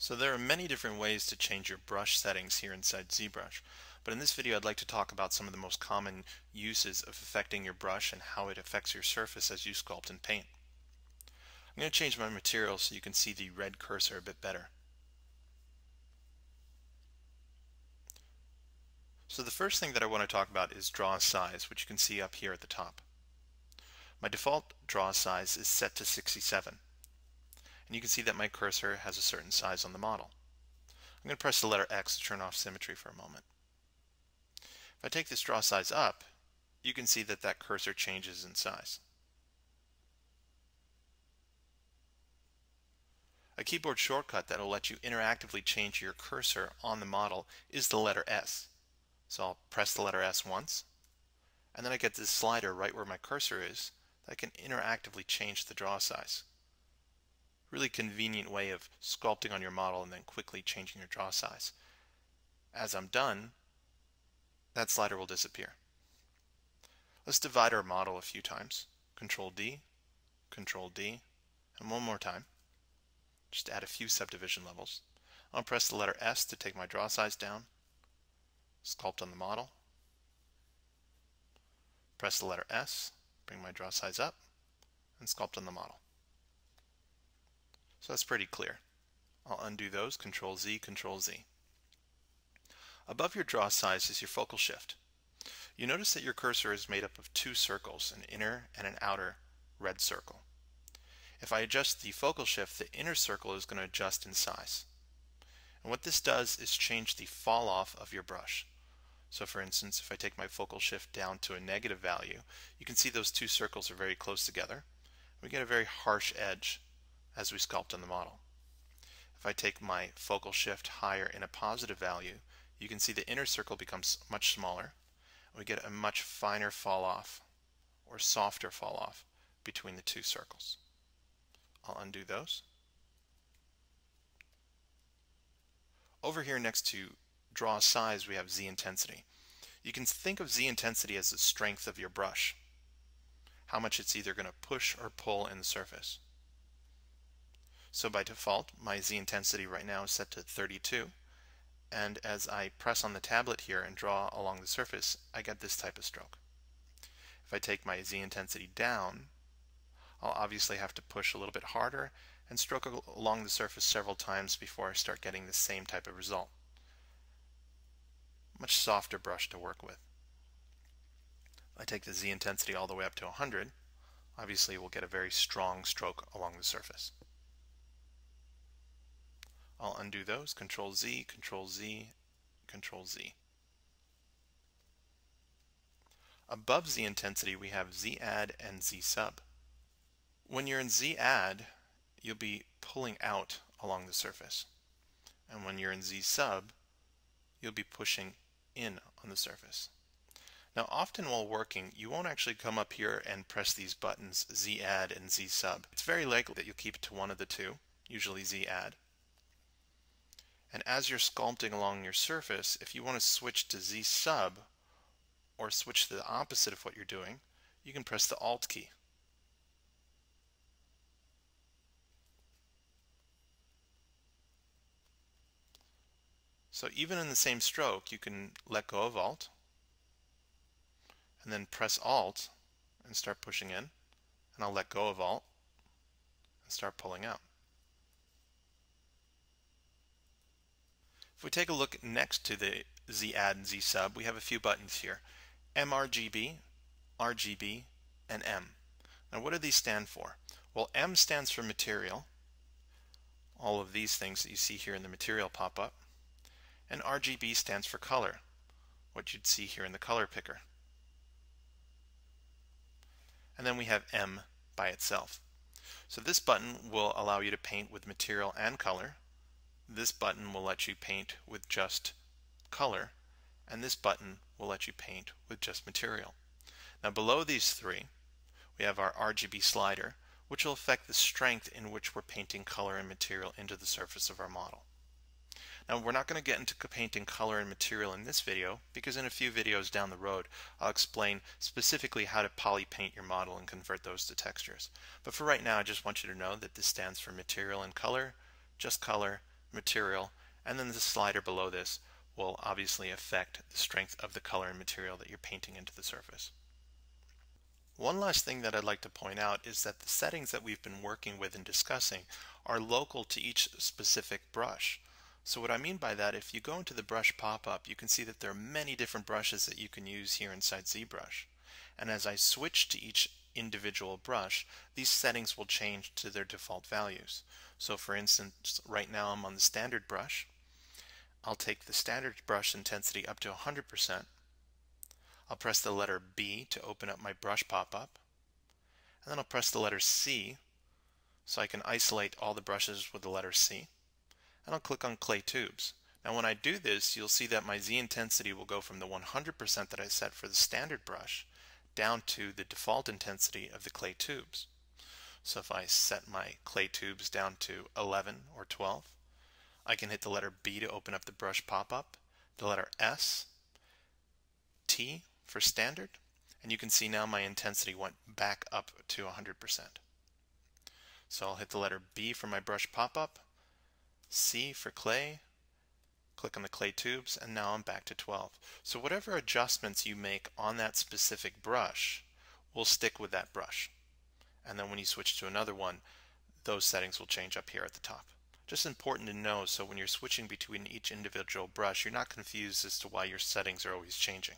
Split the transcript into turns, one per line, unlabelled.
So there are many different ways to change your brush settings here inside ZBrush, but in this video I'd like to talk about some of the most common uses of affecting your brush and how it affects your surface as you sculpt and paint. I'm going to change my material so you can see the red cursor a bit better. So the first thing that I want to talk about is draw size, which you can see up here at the top. My default draw size is set to 67. And you can see that my cursor has a certain size on the model. I'm going to press the letter X to turn off symmetry for a moment. If I take this draw size up, you can see that that cursor changes in size. A keyboard shortcut that will let you interactively change your cursor on the model is the letter S. So I'll press the letter S once, and then I get this slider right where my cursor is that I can interactively change the draw size. Really convenient way of sculpting on your model and then quickly changing your draw size. As I'm done, that slider will disappear. Let's divide our model a few times. Control D, and one more time. Just add a few subdivision levels. I'll press the letter S to take my draw size down. Sculpt on the model. Press the letter S, bring my draw size up, and sculpt on the model. So that's pretty clear. I'll undo those, Control Z, Control Z. Above your draw size is your focal shift. You notice that your cursor is made up of two circles, an inner and an outer red circle. If I adjust the focal shift, the inner circle is going to adjust in size. And what this does is change the fall off of your brush. So for instance, if I take my focal shift down to a negative value, you can see those two circles are very close together. We get a very harsh edge as we sculpt on the model. If I take my focal shift higher in a positive value, you can see the inner circle becomes much smaller, and we get a much finer fall off, or softer fall off, between the two circles. I'll undo those. Over here next to draw size, we have Z intensity. You can think of Z intensity as the strength of your brush, how much it's either going to push or pull in the surface. So by default, my Z intensity right now is set to 32, and as I press on the tablet here and draw along the surface, I get this type of stroke. If I take my Z intensity down, I'll obviously have to push a little bit harder and stroke along the surface several times before I start getting the same type of result. Much softer brush to work with. If I take the Z intensity all the way up to 100, obviously we'll get a very strong stroke along the surface. I'll undo those, Control Z, Control Z, Control Z. Above Z intensity we have Z add and Z sub. When you're in Z add, you'll be pulling out along the surface. And when you're in Z sub, you'll be pushing in on the surface. Now often while working, you won't actually come up here and press these buttons Z add and Z sub. It's very likely that you'll keep it to one of the two, usually Z add. And as you're sculpting along your surface, if you want to switch to Z sub or switch to the opposite of what you're doing, you can press the Alt key. So even in the same stroke, you can let go of Alt and then press Alt and start pushing in, and I'll let go of Alt and start pulling out. If we take a look next to the Z add and Z sub, we have a few buttons here. mRGB, RGB, and M. Now what do these stand for? Well, M stands for material, all of these things that you see here in the material pop-up, and RGB stands for color, what you'd see here in the color picker. And then we have M by itself. So this button will allow you to paint with material and color. This button will let you paint with just color, and this button will let you paint with just material. Now below these three, we have our RGB slider, which will affect the strength in which we're painting color and material into the surface of our model. Now we're not going to get into painting color and material in this video, because in a few videos down the road I'll explain specifically how to poly paint your model and convert those to textures. But for right now I just want you to know that this stands for material and color, just color, material, and then the slider below this will obviously affect the strength of the color and material that you're painting into the surface. One last thing that I'd like to point out is that the settings that we've been working with and discussing are local to each specific brush. So what I mean by that, if you go into the brush pop-up, you can see that there are many different brushes that you can use here inside ZBrush. And as I switch to each individual brush, these settings will change to their default values. So for instance, right now I'm on the standard brush. I'll take the standard brush intensity up to 100%. I'll press the letter B to open up my brush pop-up, and then I'll press the letter C so I can isolate all the brushes with the letter C, and I'll click on clay tubes. Now when I do this, you'll see that my Z intensity will go from the 100% that I set for the standard brush down to the default intensity of the clay tubes. So if I set my clay tubes down to 11 or 12, I can hit the letter B to open up the brush pop-up, the letter S, T for standard, and you can see now my intensity went back up to 100%. So I'll hit the letter B for my brush pop-up, C for clay, click on the clay tubes, and now I'm back to 12. So whatever adjustments you make on that specific brush will stick with that brush. And then when you switch to another one, those settings will change up here at the top. Just important to know, so when you're switching between each individual brush, you're not confused as to why your settings are always changing.